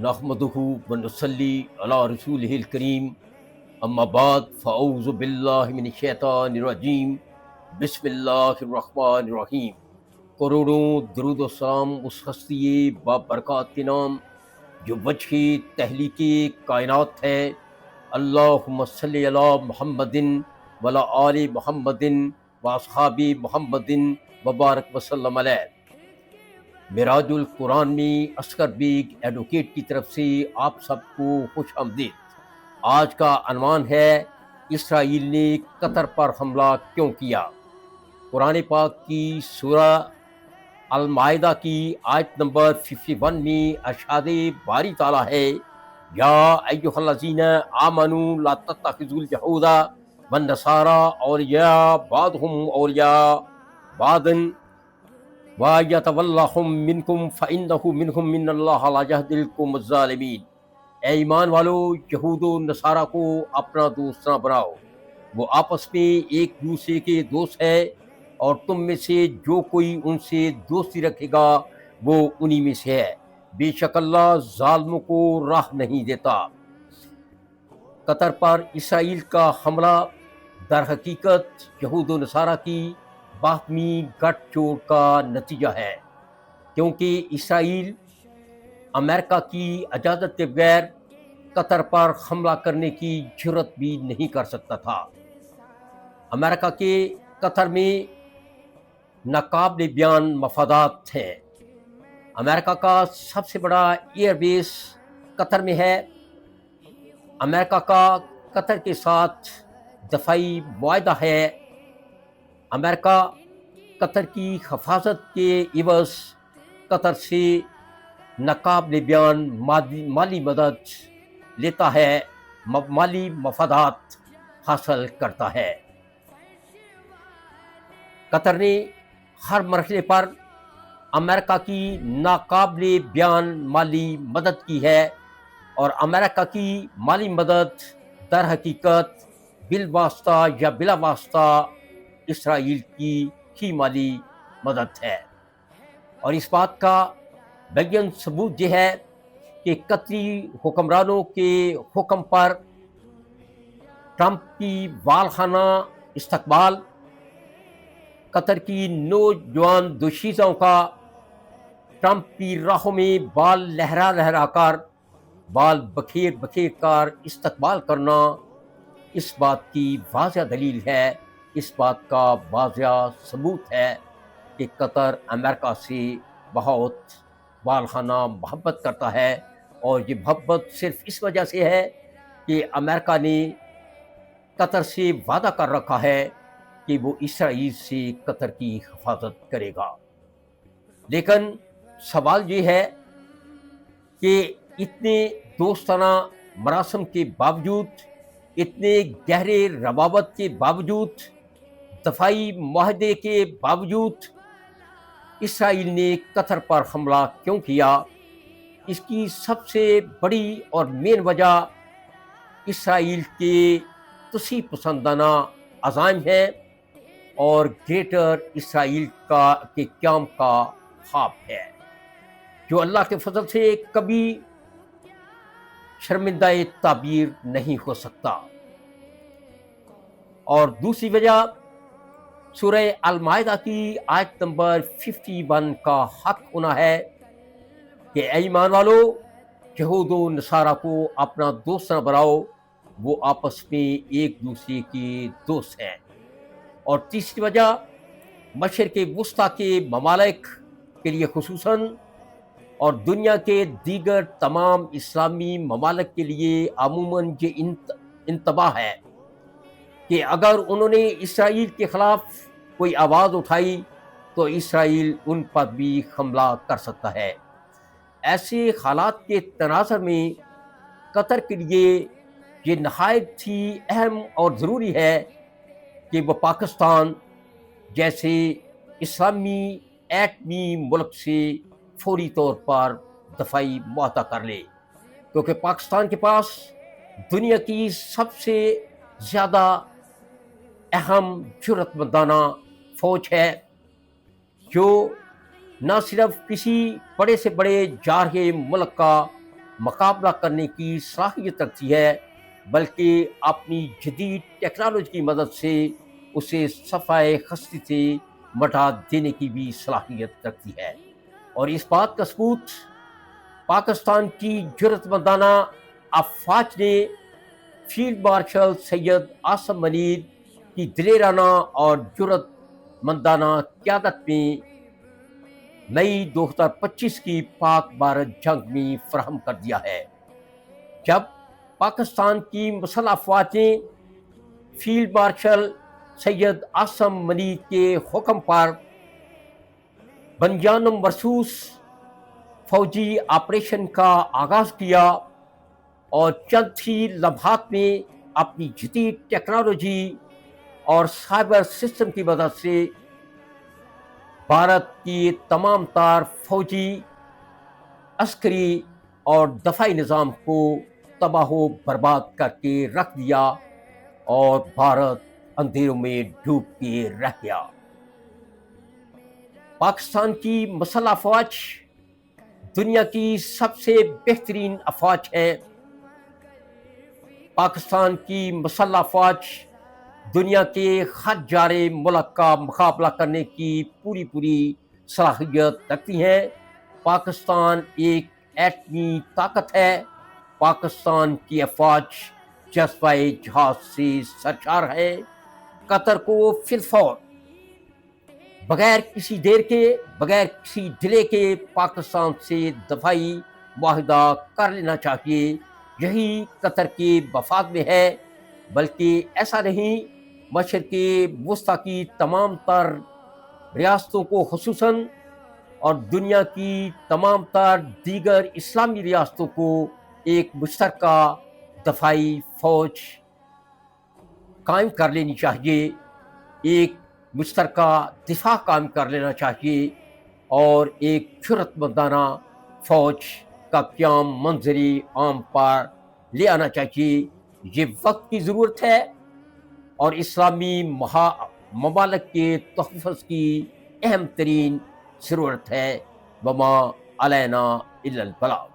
نحمدہ ونصلی علی رسولہ الکریم، اما بعد فاعوذ باللہ من الشیطان الرجیم، بسم اللہ الرحمن الرحیم۔ کروڑوں درود و سلام اس ہستی بابرکات کے نام جو وجہ تحلیق کائنات ہے۔ اللہم صلی علی محمد وعلی آل محمد واصحاب محمد وبارک وسلم علیہ۔ معراج القرآن میں اصغر بیگ ایڈوکیٹ کی طرف سے آپ سب کو خوش آمدید۔ آج کا عنوان ہے اسرائیل نے قطر پر حملہ کیوں کیا۔ قرآن پاک کی سورہ المائدہ کی آیت نمبر 51 میں ارشاد باری تعالیٰ ہے، یا ایھا الذین آمنوا لا تتخذوا الیہود والنصارى اولیاء بعضهم اولیاء بعض وَيَتَوَلَّهُم مِّنكُمْ فَإِنَّهُ مِنْهُمْ مِّنَ اللَّهِ لَا يَهْدِي الْقَوْمَ الظَّالِمِينَ۔ اے ایمان والو، یہود و نصارہ کو اپنا دوست نہ بناؤ، وہ آپس میں ایک دوسرے کے دوست ہے، اور تم میں سے جو کوئی ان سے دوستی رکھے گا وہ انہی میں سے ہے، بے شک اللہ ظالموں کو راہ نہیں دیتا۔ قطر پر اسرائیل کا حملہ در حقیقت یہود و نصارہ کی باہمی گٹھ جوڑ کا نتیجہ ہے، کیونکہ اسرائیل امریکہ کی اجازت کے بغیر قطر پر حملہ کرنے کی جرات بھی نہیں کر سکتا تھا۔ امریکہ کے قطر میں ناقابل بیان مفادات ہیں۔ امریکہ کا سب سے بڑا ایئر بیس قطر میں ہے۔ امریکہ کا قطر کے ساتھ دفاعی معاہدہ ہے۔ امریکہ قطر کی حفاظت کے عوض قطر سے ناقابل بیان مالی مدد لیتا ہے، مالی مفادات حاصل کرتا ہے۔ قطر نے ہر مرحلے پر امریکہ کی ناقابل بیان مالی مدد کی ہے، اور امریکہ کی مالی مدد در حقیقت بالواسطہ یا بلا واسطہ اسرائیل کی ہی مالی مدد ہے۔ اور اس بات کا بیان ثبوت یہ ہے کہ قطری حکمرانوں کے حکم پر ٹرمپ کی والہانہ استقبال، قطر کی نوجوان دوشیزوں کا ٹرمپ کی راہوں میں بال لہرا لہرا کر، بال بکھیر بکھیر کر استقبال کرنا، اس بات کی واضح دلیل ہے، اس بات کا واضح ثبوت ہے کہ قطر امریکہ سے بہت والہانہ محبت کرتا ہے، اور یہ محبت صرف اس وجہ سے ہے کہ امریکہ نے قطر سے وعدہ کر رکھا ہے کہ وہ اسرائیل سے قطر کی حفاظت کرے گا۔ لیکن سوال یہ ہے کہ اتنے دوستانہ مراسم کے باوجود، اتنے گہرے روابط کے باوجود، دفاعی معاہدے کے باوجود اسرائیل نے قطر پر حملہ کیوں کیا؟ اس کی سب سے بڑی اور مین وجہ اسرائیل کے توسیع پسندانہ عزائم ہے، اور گریٹر اسرائیل کے قیام کا خواب ہے، جو اللہ کے فضل سے کبھی شرمندہ تعبیر نہیں ہو سکتا۔ اور دوسری وجہ سورہ المائدہ کی آیت نمبر 51 کا حق ہونا ہے کہ اے ایمان والو، یہود و نصارہ کو اپنا دوست نہ بناؤ، وہ آپس میں ایک دوسرے کے دوست ہیں۔ اور تیسری وجہ مشرق وسطیٰ کے ممالک کے لیے خصوصاً، اور دنیا کے دیگر تمام اسلامی ممالک کے لیے عموماً یہ انتباہ ہے کہ اگر انہوں نے اسرائیل کے خلاف کوئی آواز اٹھائی تو اسرائیل ان پر بھی حملہ کر سکتا ہے۔ ایسے حالات کے تناظر میں قطر کے لیے یہ نہایت ہی اہم اور ضروری ہے کہ وہ پاکستان جیسے اسلامی ایٹمی ملک سے فوری طور پر دفاعی معاہدہ کر لے، کیونکہ پاکستان کے پاس دنیا کی سب سے زیادہ اہم جرأت مندانہ فوج ہے، جو نہ صرف کسی بڑے سے بڑے جارحے ملک کا مقابلہ کرنے کی صلاحیت رکھتی ہے، بلکہ اپنی جدید ٹیکنالوجی کی مدد سے اسے صفائے خستی سے مٹا دینے کی بھی صلاحیت رکھتی ہے۔ اور اس بات کا ثبوت پاکستان کی جرأت مندانہ افواج نے فیلڈ مارشل سید عاصم منیر کی دلیرانہ اور جرأت مندانہ قیادت میں مئی 2025 کی پاک بھارت جنگ میں فراہم کر دیا ہے، جب پاکستان کی مسلح افواج نے فیلڈ مارشل سید عاصم منیر کے حکم پر بنجانم مرصوص فوجی آپریشن کا آغاز کیا اور چند ہی لمحات میں اپنی جدید ٹیکنالوجی اور سائبر سسٹم کی مدد سے بھارت کی تمام تر فوجی، عسکری اور دفاعی نظام کو تباہ و برباد کر کے رکھ دیا اور بھارت اندھیروں میں ڈوب کے رہ گیا۔ پاکستان کی مسلح افواج دنیا کی سب سے بہترین افواج ہے۔ پاکستان کی مسلح افواج دنیا کے ہر جارے ملک کا مقابلہ کرنے کی پوری صلاحیت رکھتی ہیں۔ پاکستان ایک ایٹمی طاقت ہے۔ پاکستان کی افواج جذبہ جہاد سے سرشار ہے۔ قطر کو فی الفور بغیر کسی دیر کے، بغیر کسی ڈیلے کے پاکستان سے دفاعی معاہدہ کر لینا چاہیے۔ یہی قطر کے مفاد میں ہے، بلکہ ایسا نہیں، مشرق وسطیٰ کی تمام تر ریاستوں کو خصوصاً اور دنیا کی تمام تر دیگر اسلامی ریاستوں کو ایک مشترکہ دفاعی فوج قائم کر لینی چاہیے، ایک مشترکہ دفاع قائم کر لینا چاہیے اور ایک جرأت مندانہ فوج کا قیام منظری عام پر لے آنا چاہیے۔ یہ وقت کی ضرورت ہے اور اسلامی ممالک کے تحفظ کی اہم ترین ضرورت ہے۔ وما علینا الا البلاغ۔